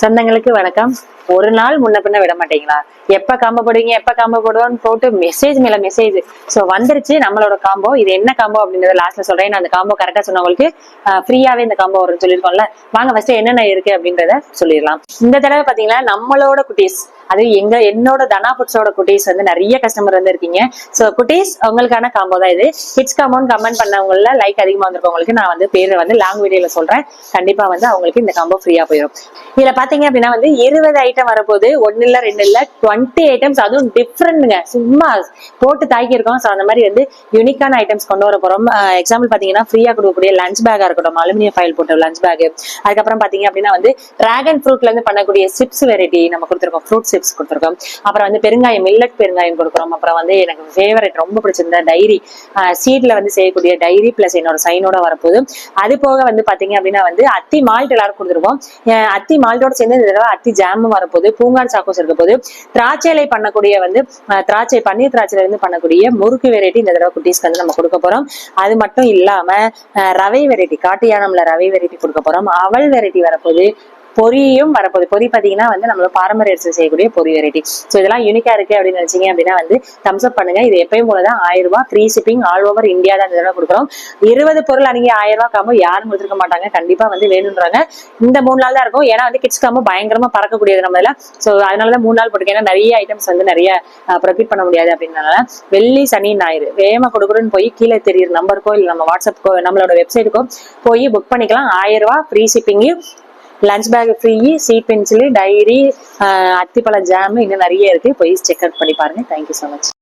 சொந்தங்களுக்கு வணக்கம். ஒரு நாள் முன்ன பின்ன விட மாட்டீங்களா? எப்ப காம்போ போடுவீங்க, எப்ப காம்போ போடுவோம்னு போட்டு மெசேஜ் மேல மெசேஜ். சோ வந்துருச்சு நம்மளோட காம்போ. இது என்ன காம்போ அப்படின்றத லாஸ்ட்ல சொல்றேன். நான் அந்த காம்போ கரெக்டா சொன்னவங்களுக்கு ஃப்ரீயாவே இந்த காம்போ வரும்னு சொல்லியிருக்கோம்ல. வாங்க ஃபர்ஸ்ட் என்னென்ன இருக்கு அப்படின்றத சொல்லிடலாம். இந்த தடவை பாத்தீங்கன்னா நம்மளோட குட்டீஸ், அது என்னோட தனா புட்ஸோட குட்டீஸ் வந்து நிறைய கஸ்டமர் வந்து இருக்கீங்க. சோ குட்டீஸ் உங்களுக்கான காம்போ தான் இது. கிட்ஸ் காம்போன்னு கமெண்ட் பண்ணவங்கள லைக் அதிகமா வந்திருக்கவங்களுக்கு நான் வந்து பேரை வந்து லாங் வீடியோல சொல்றேன். கண்டிப்பா வந்து அவங்களுக்கு இந்த காம்போ ஃப்ரீயா போயிடும். இதுல பாத்தீங்க அப்படின்னா வந்து 20 ஐட்டம் வரப்போது, 1 இல்ல 2 இல்ல 20 ஐட்டம்ஸ், அதுவும் டிஃப்ரெண்ட்ங்க. சும்மா போட்டு தாக்கி இருக்கோம். அந்த மாதிரி வந்து யூனிக்கான ஐட்டம்ஸ் கொண்டு வர போறோம். எக்ஸாம்பிள் பாத்தீங்கன்னா ஃப்ரீயா கொடுக்கக்கூடிய லஞ்ச் பேக்கா இருக்கட்டும், அலுமினியம் ஃபைல் போட்ட லஞ்ச் பேக். அதுக்கப்புறம் பாத்தீங்க அப்படின்னா வந்து டிராகன் ஃப்ரூட்ல இருந்து பண்ணக்கூடிய சிப்ஸ் வெரைட்டி நம்ம கொடுத்துருக்கோம். ஃப்ரூட் சிப்ஸ் கொடுத்துருக்கோம். அப்புறம் வந்து பெருங்காயம், மில்லட் பெருங்காயம் கொடுக்குறோம். அப்புறம் வந்து எனக்கு ஃபேவரட் ரொம்ப பிடிச்சிருந்த டைரி, சீட்ல வந்து செய்யக்கூடிய டைரி பிளஸ் என்னோட சைனோட வரப்போகுது. அது போக வந்து பாத்தீங்க அப்படின்னா வந்து அத்தி மால்ட் எல்லாரும் கொடுத்துருக்கோம். அத்தி மால்ட்டோட சேர்ந்து இந்த தடவை அத்தி ஜாமும் வரப்போகுது. பூங்கான் சாக்கோஸ் இருக்க போது. திராட்சையில பண்ணக்கூடிய வந்து திராட்சை, பன்னீர் திராட்சையில இருந்து பண்ணக்கூடிய முறுக்கு வெரைட்டி இந்த தடவை குட்டீஸ்க்கு வந்து நம்ம கொடுக்க போறோம். அது மட்டும் இல்லாம ரவை வெரைட்டி, காட்டு யானம்ல ரவை வெரைட்டி கொடுக்க போறோம். அவல் வெரைட்டி வரப்போகுது. பொரியும் வரப்போகுது. பொரி பாத்தீங்கன்னா வந்து நம்மளோட பாரம்பரிய செய்யக்கூடிய பொரி வெரைட்டி. சோ இதெல்லாம் யூனிக்கா இருக்கு அப்படின்னு நினைச்சீங்க அப்படின்னா வந்து தம்ஸ் அப் பண்ணுங்க. இது எப்பயும் போலதான் 1000 ரூபாய் free shipping all over India தான் இந்த தடவை கொடுக்குறோம். 20 பொருள் அன்னைக்கு 1000 ரூபாய் காம்போ யாரும் கொடுத்துருக்க மாட்டாங்க. கண்டிப்பா வந்து வேணும்ன்றாங்க. இந்த 3 நாள் தான் இருக்கும். ஏன்னா வந்து கிட்ஸ் காம்போ பயங்கரமா பறக்கக்கூடியது நம்ம இதுல. சோ அதனாலதான் 3 நாள் போட்டுருக்கேன். ஏன்னா நிறைய ஐட்டம்ஸ் வந்து நிறைய ப்ரொக்யூட் பண்ண முடியாது அப்படின்றனால வெள்ளி, சனி, ஞாயிறு வேகமா கொடுக்குறோன்னு போய் கீழே தெரியுற நம்பருக்கோ இல்ல நம்ம வாட்ஸ்அப்புக்கோ நம்மளோட வெப்சைட்டுக்கோ போய் புக் பண்ணிக்கலாம். 1000 ரூபாய் free shipping, lunch pack free, seat pencil, diary, அத்திப்பழ ஜாம், இன்னும் நிறைய இருக்கு. போய் செக் அவுட் பண்ணி பாருங்க. Thank you so much.